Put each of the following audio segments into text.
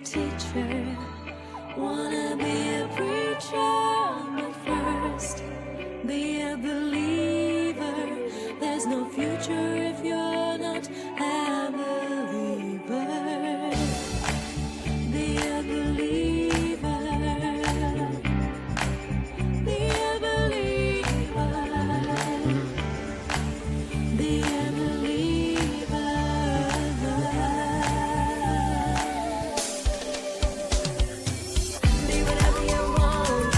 teacher. Wanna be a preacher, but first be a believer. There's no future if you're not a believer. Be a believer. Be a believer. Be a believer. Be whatever you want.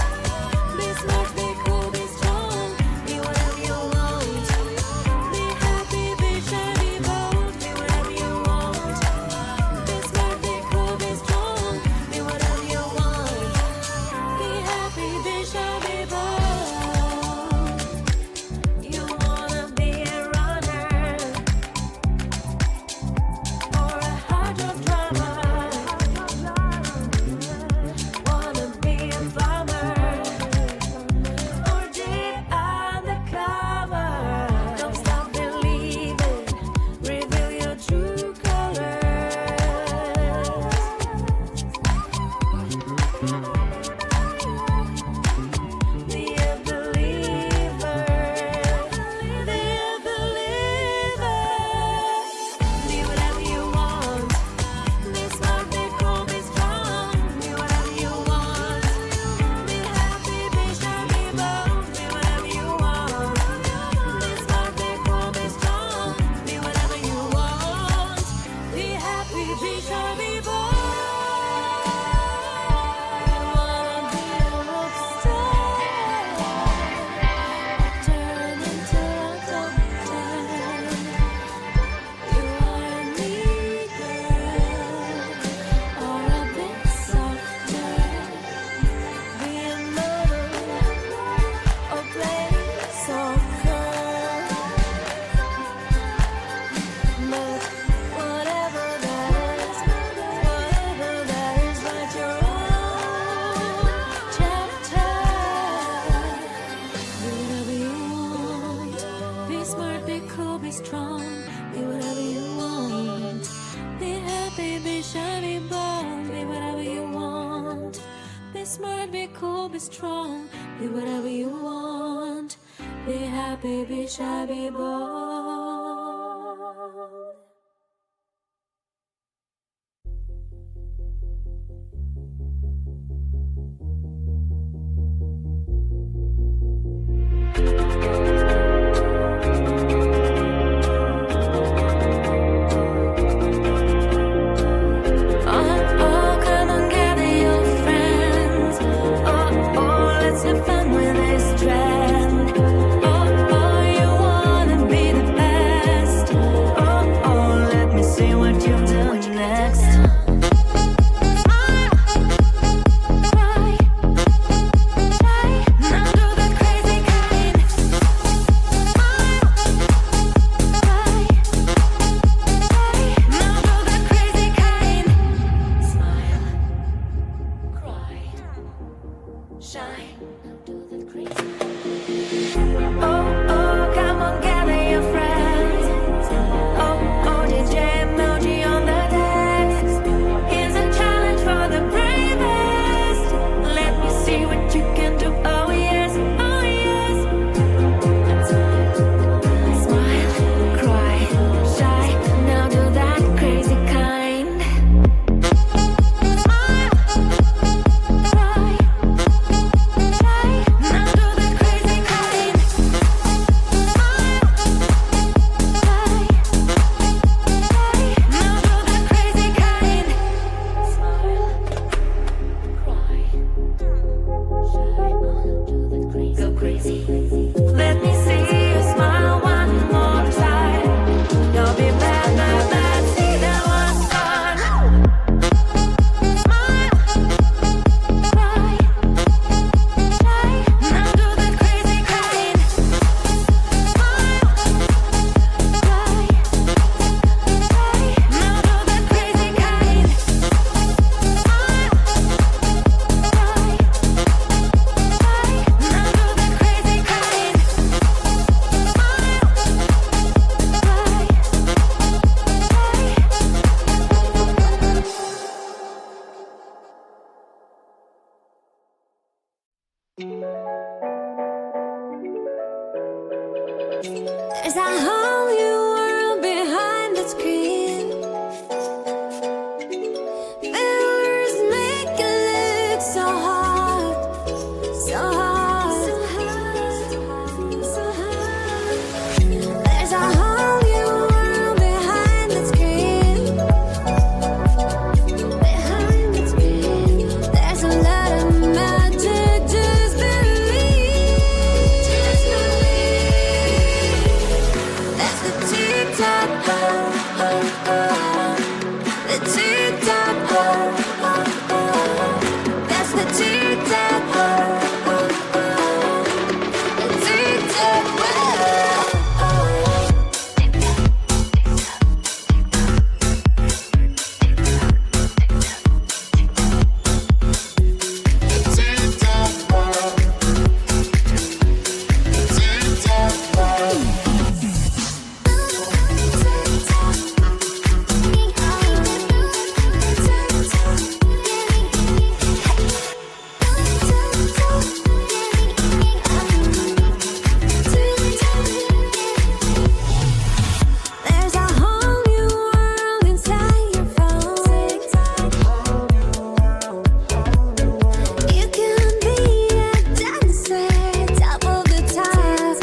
Be smart, be cool, be strong. Be whatever you want. Be happy, be shy, be bold. Be whatever you want. Be smart, be cool, be strong. Be whatever you want. Be happy, be shy, be bold. You wanna be a runner or a hard job drummer. Wanna be a farmer or deep undercover. Don't stop believing, reveal your true colors. Be a believer. Be a believer. Be whatever you want. Be smart, be cool, be strong. Be whatever you want. Be happy, be shy, be bold. Be whatever you want. Be smart, be cool, be strong. Be whatever you want. Be happy, be shy, be bold. You wanna be a rock star. Turn into a doctor. You are a neat girl or a bit softer. Be a model or play soccer. But whatever that is, write your own chapter. Be whatever you want. Be smart, be cool, be strong. Be whatever you want. Be happy, be shy, be bold. Be whatever you want. Be smart, be cool, be strong. Be whatever you want. Be happy, be shy, be bold. Come on, gather your friends. Let's have fun with this trend. You wanna be the best. Let me see what you do next. Smile, cry, shy, now do the crazy kind. Smile, cry, shy, now do the crazy kind. Smile, cry, shy, now do the crazy kind. Come on, gather your friends. DJ emoji on the desk. Here's a challenge for the bravest. Let me see what you can do. Oh yes, oh yes. Smile, cry, shy, now do that crazy kind. Smile, cry, shy, now do the There's a whole new world behind the screen. Viewers make it look so hard, so hard, so hard, so hard. There's a whole new world behind the screen. Behind the screen, there's a lot of magic. Just believe, just believe. That's the TikTok world, the TikTok world. That's the TikTok world, the TikTok world. There's a whole new world inside your phone. You can be a dancer, top of the top.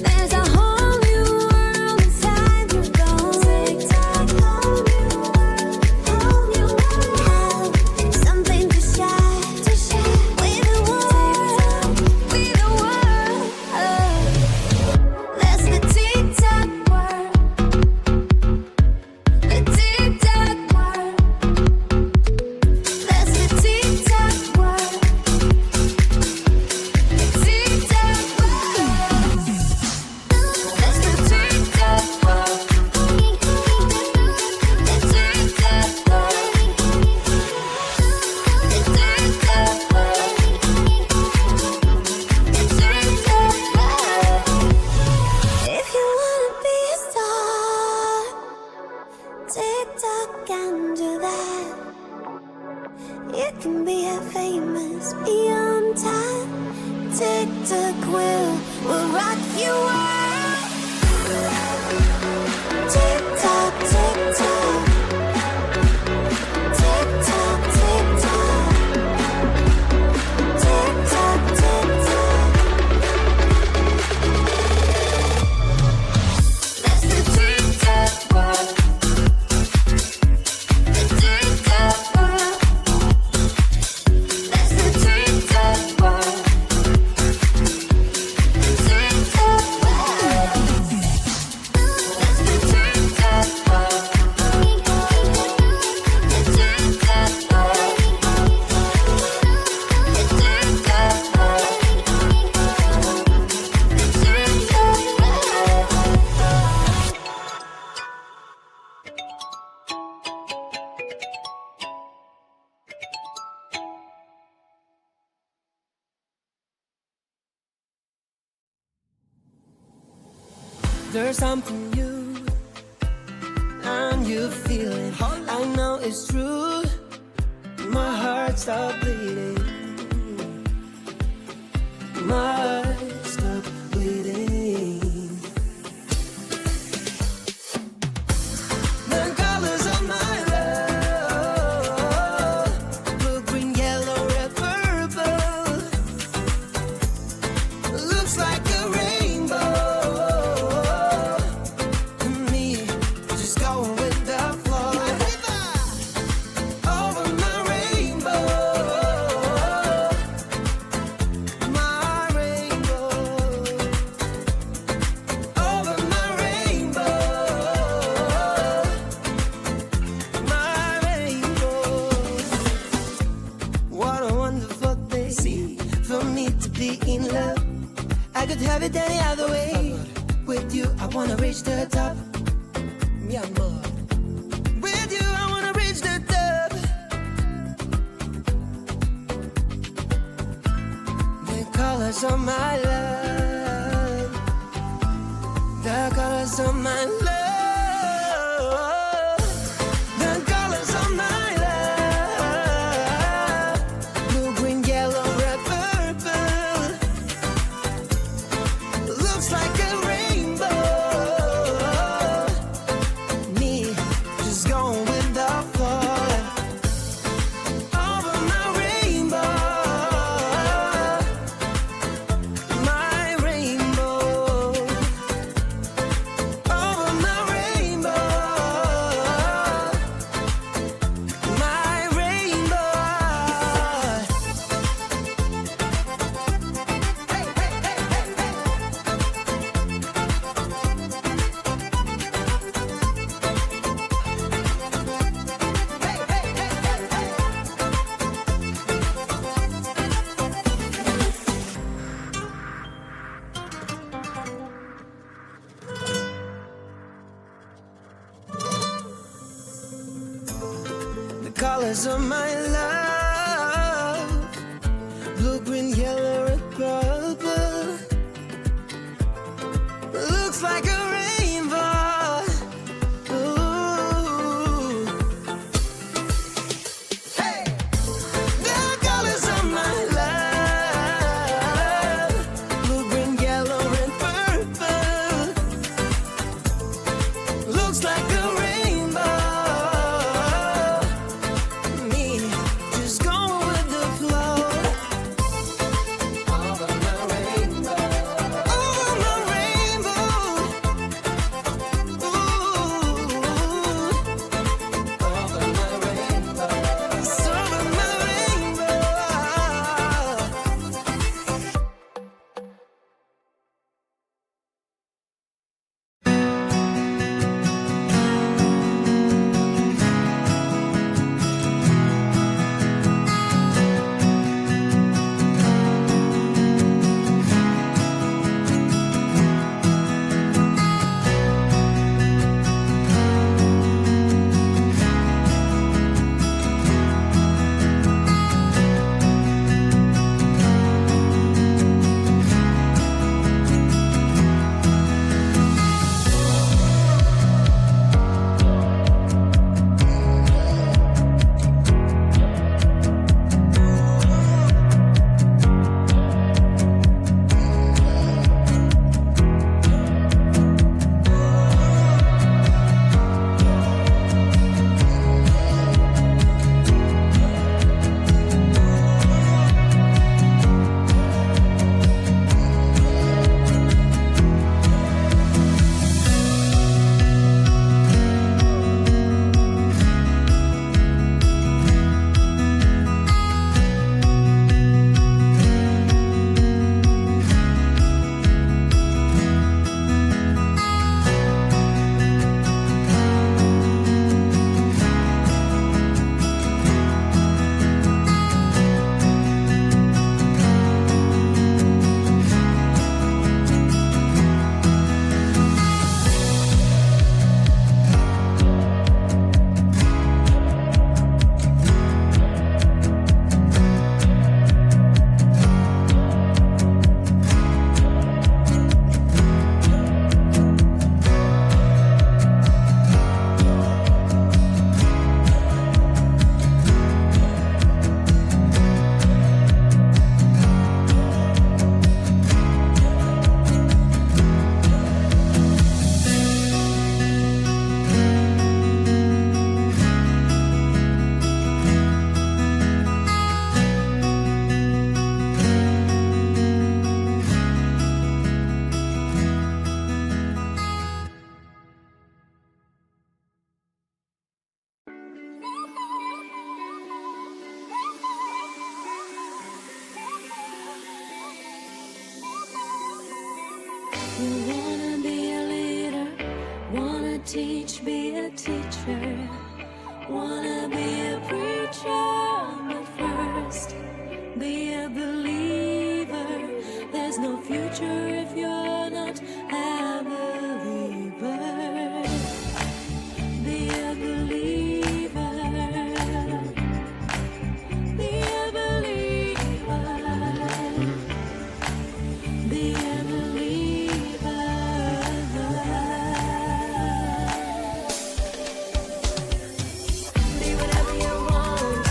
There's a whole new world inside your phone. Whole new world, something to share with the world, with the world. That's the TikTok world, the TikTok world. That's the TikTok world, the TikTok world. That's the TikTok world, the TikTok world, the TikTok world, the TikTok world. If you wanna be a star, TikTok can do that. You can be a famous beyond time. TikTok will rock you out. TikTok, TikTok, TikTok, TikTok, TikTok, TikTok. That's the TikTok world, the TikTok world. That's the TikTok world, the TikTok world. That's the TikTok world, the TikTok world, the TikTok world, the TikTok There's something new, and you feel it. I know it's true. My heart stopped bleeding. My heart stopped bleeding. The colors of my love, blue, green, yellow, red, purple. Looks like a rainbow. Me, just going with the flow. Over my rainbow. My rainbow. Over my rainbow. My rainbow. What a wonderful thing for me to be in love. I could have it any other way. With you, I wanna reach the top. Mi amor. With you, I wanna reach the top. The colors of my love. The colors of my love. The colors of my love. colors of my love, blue, green, yellow, and purple. Looks like a rainbow. Ooh. Hey, the colors of my love, blue, green, yellow, and purple. Looks like a rainbow. Me just going with the flow. Over my rainbow. Over my rainbow. Ooh. Over my rainbow. It's over my rainbow. You wanna be a leader, wanna teach, be a teacher, wanna be a preacher, but first be a believer. There's no future if you're not a believer. Be a believer. Be a believer. Be a believer. Be whatever you want.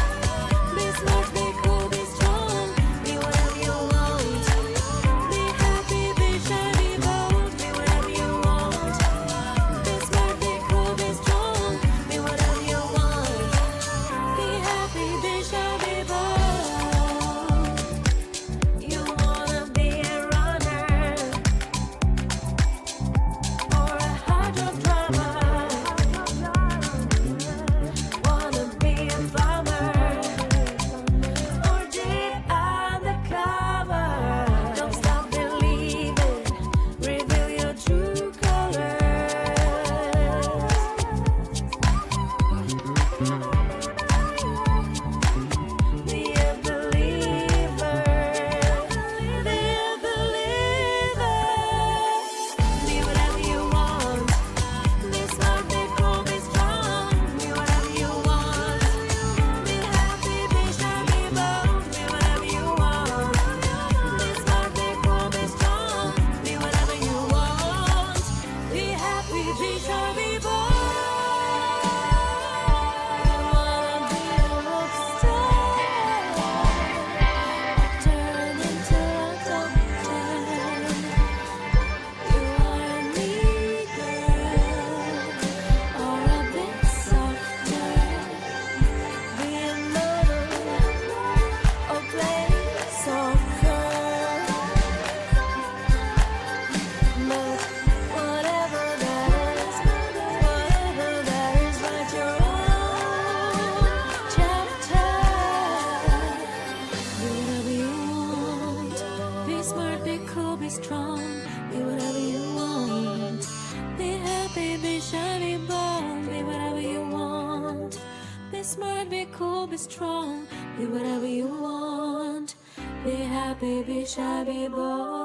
Be smart, be cool, be strong. Be whatever you want. Be happy, be shy, be bold.